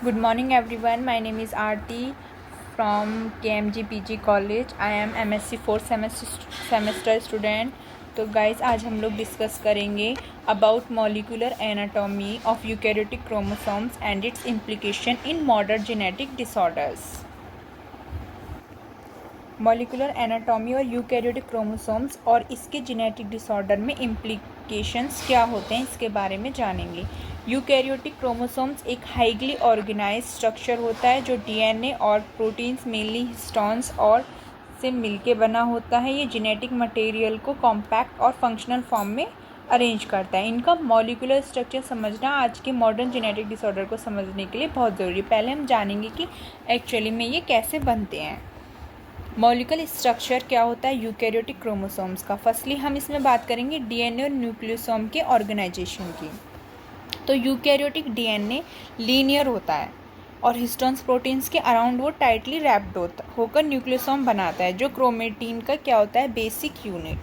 Good morning everyone. My name is Aarti from KMG PG College. I am MSc 4th semester student. तो guys आज हम लोग discuss करेंगे about molecular anatomy of eukaryotic chromosomes and it's implication in modern genetic disorders. Molecular anatomy और eukaryotic chromosomes और इसके genetic disorder में implications क्या होते हैं इसके बारे में जानेंगे। यूकैरियोटिक क्रोमोसोम्स एक हाईली ऑर्गेनाइज्ड स्ट्रक्चर होता है जो डीएनए और प्रोटीन्स मेनली हिस्टोन्स और से मिलके बना होता है। ये जेनेटिक मटेरियल को कॉम्पैक्ट और फंक्शनल फॉर्म में अरेंज करता है। इनका मॉलिक्यूलर स्ट्रक्चर समझना आज के मॉडर्न जेनेटिक डिसऑर्डर को समझने के लिए बहुत ज़रूरी है। पहले हम जानेंगे कि एक्चुअली में ये कैसे बनते हैं। मॉलिक्यूलर स्ट्रक्चर क्या होता है यूकैरियोटिक क्रोमोसोम्स का। फर्स्टली हम इसमें बात करेंगे डीएनए और न्यूक्लियोसोम के ऑर्गेनाइजेशन की। तो यूकैरियोटिक डीएनए लीनियर होता है और हिस्टोन्स प्रोटीन्स के अराउंड वो टाइटली रैप्ड होकर न्यूक्लियोसोम बनाता है जो क्रोमेटिन का क्या होता है बेसिक यूनिट।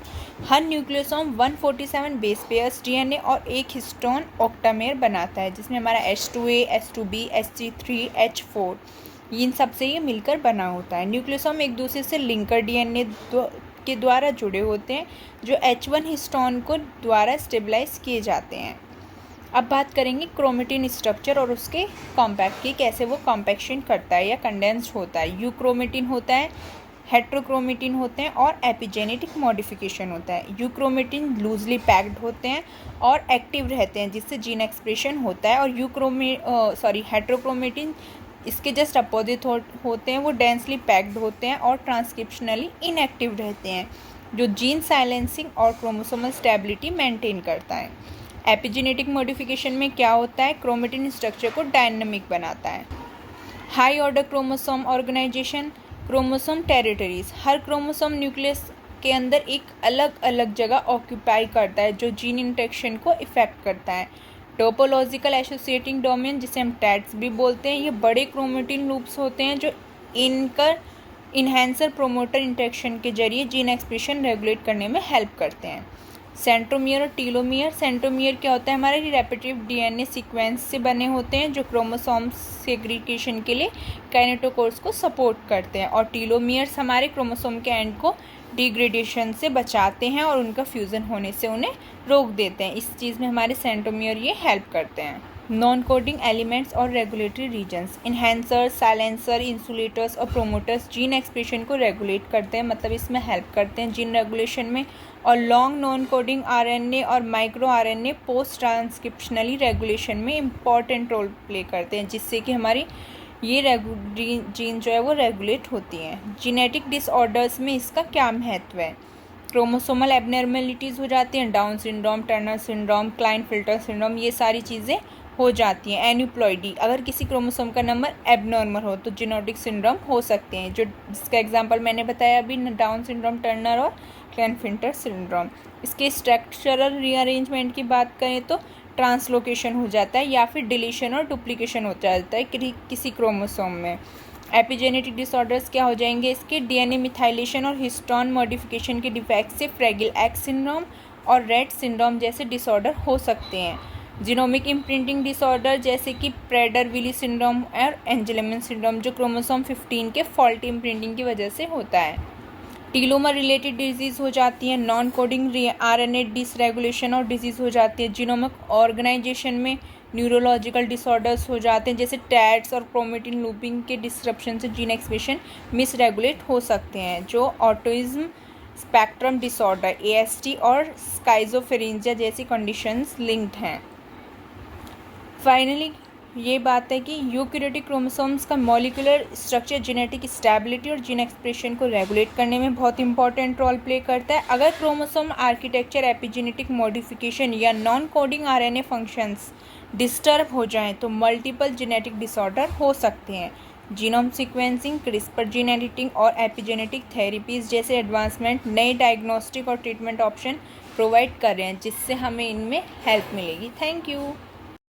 हर न्यूक्लियोसोम 147 बेस पेयर्स डीएनए और एक हिस्टोन ऑक्टामेर बनाता है जिसमें हमारा H2A, H2B, H3, H4 इन सब से ये मिलकर बना होता है। न्यूक्लियोसोम एक दूसरे से लिंकर डीएनए के द्वारा जुड़े होते हैं जो H1 हिस्टोन को द्वारा स्टेबलाइज किए जाते हैं। अब बात करेंगे क्रोमेटिन स्ट्रक्चर और उसके कॉम्पैक्ट की, कैसे वो कॉम्पैक्शन करता है या कंडेंस्ड होता है। यूक्रोमेटिन होता है, हेट्रोक्रोमेटिन होते हैं और एपिजेनेटिक मॉडिफिकेशन होता है। यूक्रोमेटिन लूजली पैक्ड होते हैं और एक्टिव रहते हैं जिससे जीन एक्सप्रेशन होता है। और हेट्रोक्रोमेटिन इसके जस्ट अपोजिट होते हैं, वो डेंसली पैक्ड होते हैं और ट्रांसक्रिप्शनली इनएक्टिव रहते हैं जो जीन साइलेंसिंग और क्रोमोसोमल स्टेबिलिटी मेंटेन करता है। एपिजेनेटिक मॉडिफिकेशन में क्या होता है, क्रोमेटिन स्ट्रक्चर को डायनामिक बनाता है। High order chromosome organisation, chromosome territories, हर क्रोमोसोम न्यूक्लियस के अंदर एक अलग अलग जगह ऑक्यूपाई करता है जो जीन इंटरेक्शन को इफेक्ट करता है। टोपोलॉजिकल एसोसिएटिंग डोमेन जिसे हम टैट्स भी बोलते हैं, ये बड़े क्रोमेटिन लूप्स होते हैं जो इनकर इन्हेंसर प्रोमोटर इंटरेक्शन के जरिए जीन एक्सप्रेशन रेगुलेट करने में हेल्प करते हैं। सेंट्रोमियर और टीलोमियर, सेंट्रोमियर क्या होता है, हमारे रिपेटिटिव डीएनए सीक्वेंस से बने होते हैं जो क्रोमोसोम सेग्रीगेशन के लिए काइनेटोकोर्स को सपोर्ट करते हैं। और टीलोमियर्स हमारे क्रोमोसोम के एंड को डिग्रेडेशन से बचाते हैं और उनका फ्यूज़न होने से उन्हें रोक देते हैं। इस चीज़ में हमारे सेंट्रोमियर ये हेल्प करते हैं। नॉन कोडिंग एलिमेंट्स और regulatory regions, enhancer, silencer, insulators और प्रोमोटर्स जीन एक्सप्रेशन को रेगुलेट करते हैं, मतलब इसमें हेल्प करते हैं जीन रेगुलेशन में। और लॉन्ग नॉन कोडिंग आरएनए और micro RNA post transcriptionally regulation में इम्पॉर्टेंट रोल प्ले करते हैं जिससे कि हमारी ये जीन जो है वो रेगुलेट होती हैं। जेनेटिक डिसऑर्डर्स में इसका क्या महत्व है, क्रोमोसोमल एबनॉर्मेलिटीज़ हो जाती हैं, Down syndrome, Turner syndrome, Klinefelter syndrome, ये सारी चीज़ें हो जाती हैं। एन्यूप्लॉइडी, अगर किसी क्रोमोसोम का नंबर एबनॉर्मल हो तो जेनेटिक सिंड्रोम हो सकते हैं, जो जिसका एग्जांपल मैंने बताया अभी, डाउन सिंड्रोम, टर्नर और क्लाइनफिल्टर सिंड्रोम। इसके स्ट्रक्चरल रीअरेंजमेंट की बात करें तो ट्रांसलोकेशन हो जाता है या फिर डिलीशन और डुप्लीकेशन हो जाता है किसी क्रोमोसोम में। एपिजेनेटिक डिसऑर्डर्स क्या हो जाएंगे इसके, डीएनए मिथाइलेशन और हिस्टोन मॉडिफिकेशन के डिफेक्ट से फ्रैगिल एक्स सिंड्रोम और रेट सिंड्रोम जैसे डिसऑर्डर हो सकते हैं। जीनोमिक इम्प्रिंटिंग डिसऑर्डर जैसे कि प्रेडर विली सिंड्रोम और एंजेलमैन सिंड्रोम जो क्रोमोसोम 15 के फॉल्टी इम्प्रिंटिंग की वजह से होता है। टीलोमर रिलेटेड डिजीज़ हो जाती है, नॉन कोडिंग आरएनए डिसरेगुलेशन और डिजीज़ हो जाती है। जीनोमिक ऑर्गेनाइजेशन में न्यूरोलॉजिकल डिसऑर्डर्स हो जाते हैं जैसे टैट्स और क्रोमेटिन लूपिंग के डिसरप्शन से जीन एक्सप्रेशन मिसरेगुलेट हो सकते हैं जो ऑटिज्म स्पेक्ट्रम डिसऑर्डर ASD और स्काइजोफ्रेनिया जैसी कंडीशंस लिंक्ड हैं। फाइनली ये बात है कि यूकैरियोटिक क्रोमोसोम्स का मॉलिक्यूलर स्ट्रक्चर जेनेटिक स्टेबिलिटी और जीन एक्सप्रेशन को रेगुलेट करने में बहुत इंपॉर्टेंट रोल प्ले करता है। अगर क्रोमोसोम आर्किटेक्चर, एपिजेनेटिक मॉडिफिकेशन या non coding RNA functions disturb हो जाएं तो मल्टीपल जेनेटिक डिसऑर्डर हो सकते हैं। Genome sequencing, CRISPR gene editing और एपिजेनेटिक थेरेपीज़ जैसे एडवांसमेंट नए डायग्नोस्टिक और ट्रीटमेंट ऑप्शन प्रोवाइड कर रहे हैं जिससे हमें इनमें हेल्प मिलेगी। Thank you.